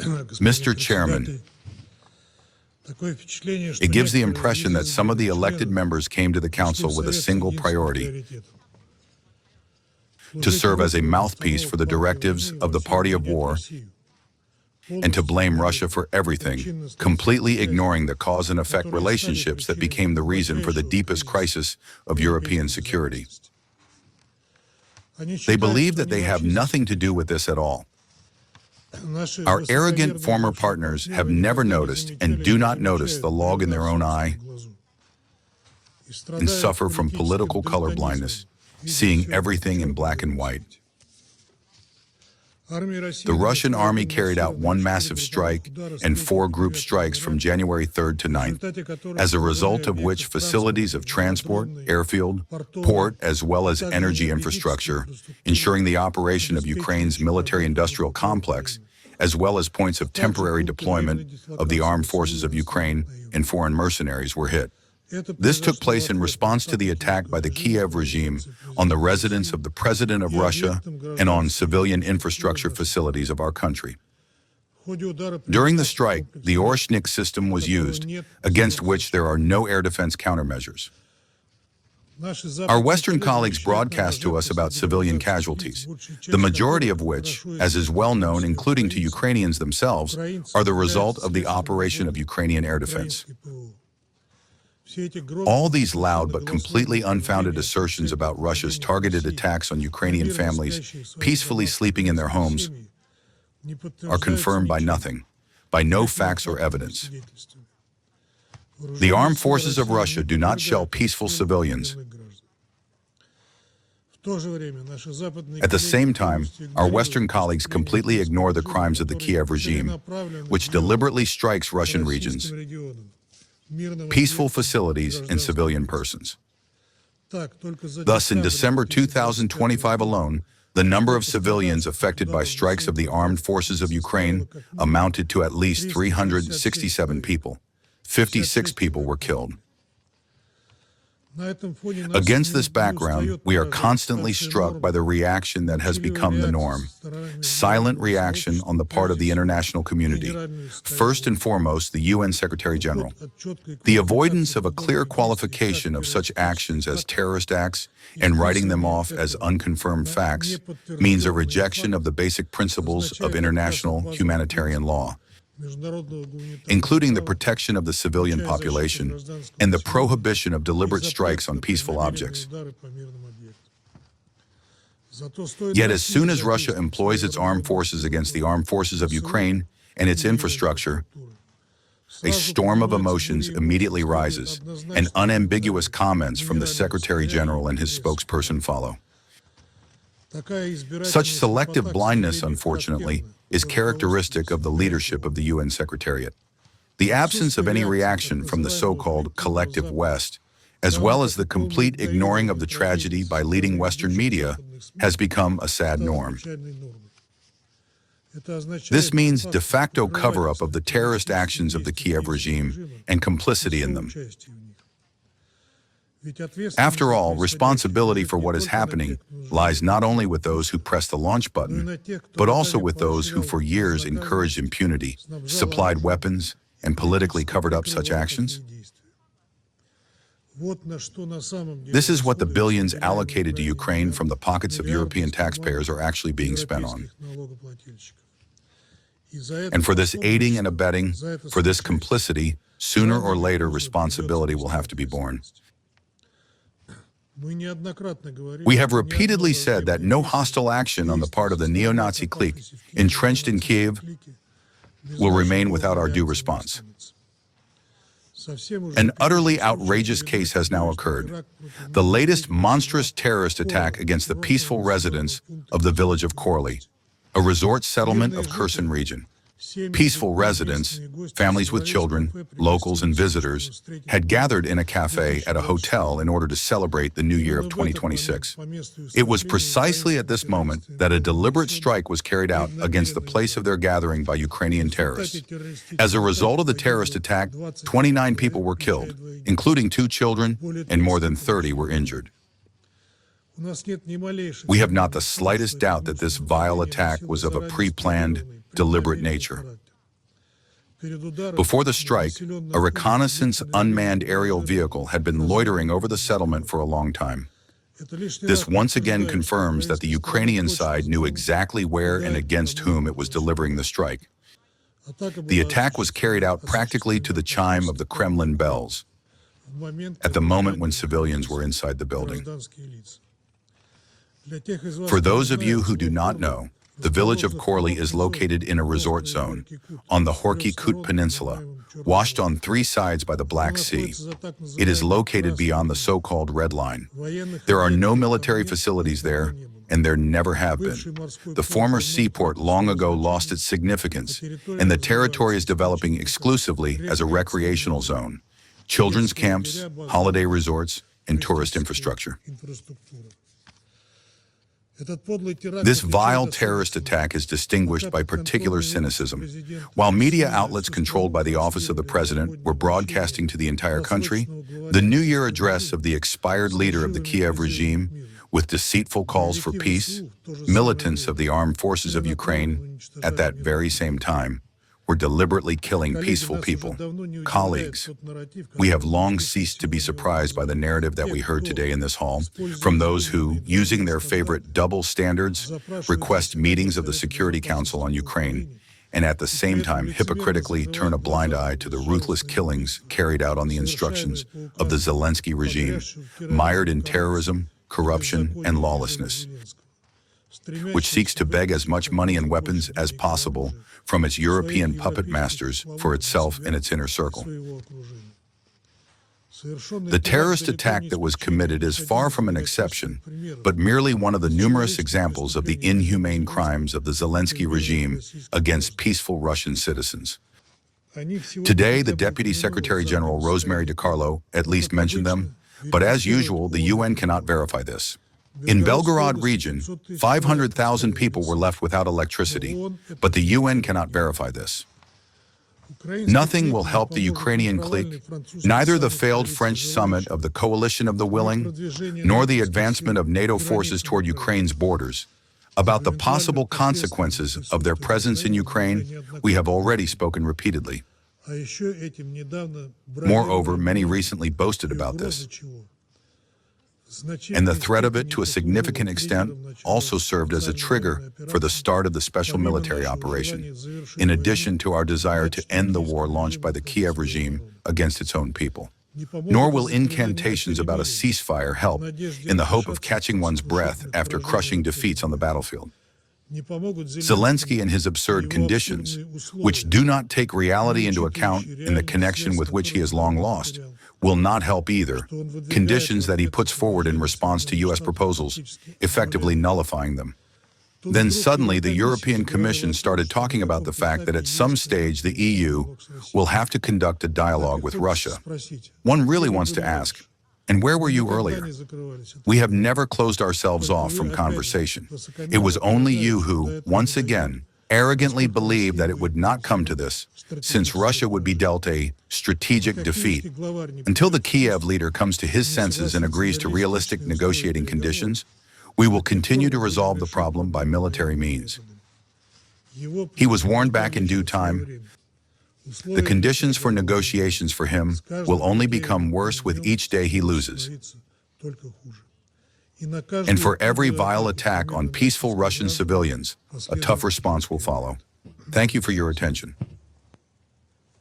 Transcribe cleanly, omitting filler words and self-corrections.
Mr. Chairman, it gives the impression that some of the elected members came to the Council with a single priority: to serve as a mouthpiece for the directives of the party of war and to blame Russia for everything, completely ignoring the cause and effect relationships that became the reason for the deepest crisis of European security. They believe that they have nothing to do with this at all. Our arrogant former partners have never noticed and do not notice the log in their own eye and suffer from political color blindness, seeing everything in black and white. The Russian army carried out one massive strike and 4 group strikes from January 3rd to 9th, as a result of which facilities of transport, airfield, port, as well as energy infrastructure, ensuring the operation of Ukraine's military-industrial complex, as well as points of temporary deployment of the armed forces of Ukraine and foreign mercenaries, were hit. This took place in response to the attack by the Kiev regime on the residence of the President of Russia and on civilian infrastructure facilities of our country. During the strike, the Oreshnik system was used, against which there are no air defense countermeasures. Our Western colleagues broadcast to us about civilian casualties, the majority of which, as is well known, including to Ukrainians themselves, are the result of the operation of Ukrainian air defense. All these loud but completely unfounded assertions about Russia's targeted attacks on Ukrainian families peacefully sleeping in their homes are confirmed by nothing, by no facts or evidence. The armed forces of Russia do not shell peaceful civilians. At the same time, our Western colleagues completely ignore the crimes of the Kiev regime, which deliberately strikes Russian regions, peaceful facilities, and civilian persons. Thus, in December 2025 alone, the number of civilians affected by strikes of the armed forces of Ukraine amounted to at least 367 people. 56 people were killed. Against this background, we are constantly struck by the reaction that has become the norm. Silent reaction on the part of the international community, first and foremost the UN Secretary General. The avoidance of a clear qualification of such actions as terrorist acts and writing them off as unconfirmed facts means a rejection of the basic principles of international humanitarian law, including the protection of the civilian population and the prohibition of deliberate strikes on peaceful objects. Yet as soon as Russia employs its armed forces against the armed forces of Ukraine and its infrastructure, a storm of emotions immediately rises, and unambiguous comments from the Secretary General and his spokesperson follow. Such selective blindness, unfortunately, is characteristic of the leadership of the UN Secretariat. The absence of any reaction from the so-called collective West, as well as the complete ignoring of the tragedy by leading Western media, has become a sad norm. This means de facto cover-up of the terrorist actions of the Kiev regime and complicity in them. After all, responsibility for what is happening lies not only with those who press the launch button, but also with those who for years encouraged impunity, supplied weapons, and politically covered up such actions. This is what the billions allocated to Ukraine from the pockets of European taxpayers are actually being spent on. And for this aiding and abetting, for this complicity, sooner or later responsibility will have to be borne. We have repeatedly said that no hostile action on the part of the neo-Nazi clique entrenched in Kiev will remain without our due response. An utterly outrageous case has now occurred: the latest monstrous terrorist attack against the peaceful residents of the village of Khorly, a resort settlement of Kherson region. Peaceful residents, families with children, locals and visitors, had gathered in a cafe at a hotel in order to celebrate the new year of 2026. It was precisely at this moment that a deliberate strike was carried out against the place of their gathering by Ukrainian terrorists. As a result of the terrorist attack, 29 people were killed, including 2 children, and more than 30 were injured. We have not the slightest doubt that this vile attack was of a pre-planned, deliberate nature. Before the strike, a reconnaissance unmanned aerial vehicle had been loitering over the settlement for a long time. This once again confirms that the Ukrainian side knew exactly where and against whom it was delivering the strike. The attack was carried out practically to the chime of the Kremlin bells, at the moment when civilians were inside the building. For those of you who do not know, the village of Khorly is located in a resort zone on the Khorly Peninsula, washed on three sides by the Black Sea. It is located beyond the so-called Red Line. There are no military facilities there, and there never have been. The former seaport long ago lost its significance, and the territory is developing exclusively as a recreational zone, children's camps, holiday resorts, and tourist infrastructure. This vile terrorist attack is distinguished by particular cynicism. While media outlets controlled by the office of the president were broadcasting to the entire country, the New Year address of the expired leader of the Kiev regime, with deceitful calls for peace, militants of the armed forces of Ukraine, at that very same time, were deliberately killing peaceful people. Colleagues, we have long ceased to be surprised by the narrative that we heard today in this hall from those who, using their favorite double standards, request meetings of the Security Council on Ukraine, and at the same time hypocritically turn a blind eye to the ruthless killings carried out on the instructions of the Zelensky regime, mired in terrorism, corruption, and lawlessness, which seeks to beg as much money and weapons as possible from its European puppet masters for itself and its inner circle. The terrorist attack that was committed is far from an exception, but merely one of the numerous examples of the inhumane crimes of the Zelensky regime against peaceful Russian citizens. Today, the Deputy Secretary General Rosemary DiCarlo at least mentioned them, but as usual, the UN cannot verify this. In Belgorod region, 500,000 people were left without electricity, but the UN cannot verify this. Nothing will help the Ukrainian clique, neither the failed French summit of the Coalition of the Willing, nor the advancement of NATO forces toward Ukraine's borders. About the possible consequences of their presence in Ukraine, we have already spoken repeatedly. Moreover, many recently boasted about this. And the threat of it, to a significant extent, also served as a trigger for the start of the special military operation, in addition to our desire to end the war launched by the Kiev regime against its own people. Nor will incantations about a ceasefire help in the hope of catching one's breath after crushing defeats on the battlefield. Zelensky and his absurd conditions, which do not take reality into account in the connection with which he has long lost, will not help either, conditions that he puts forward in response to U.S. proposals, effectively nullifying them. Then suddenly the European Commission started talking about the fact that at some stage the EU will have to conduct a dialogue with Russia. One really wants to ask, and where were you earlier? We have never closed ourselves off from conversation. It was only you who, once again, arrogantly believed that it would not come to this, since Russia would be dealt a strategic defeat. Until the Kiev leader comes to his senses and agrees to realistic negotiating conditions, we will continue to resolve the problem by military means. He was warned back in due time. The conditions for negotiations for him will only become worse with each day he loses. And for every vile attack on peaceful Russian civilians, a tough response will follow. Thank you for your attention.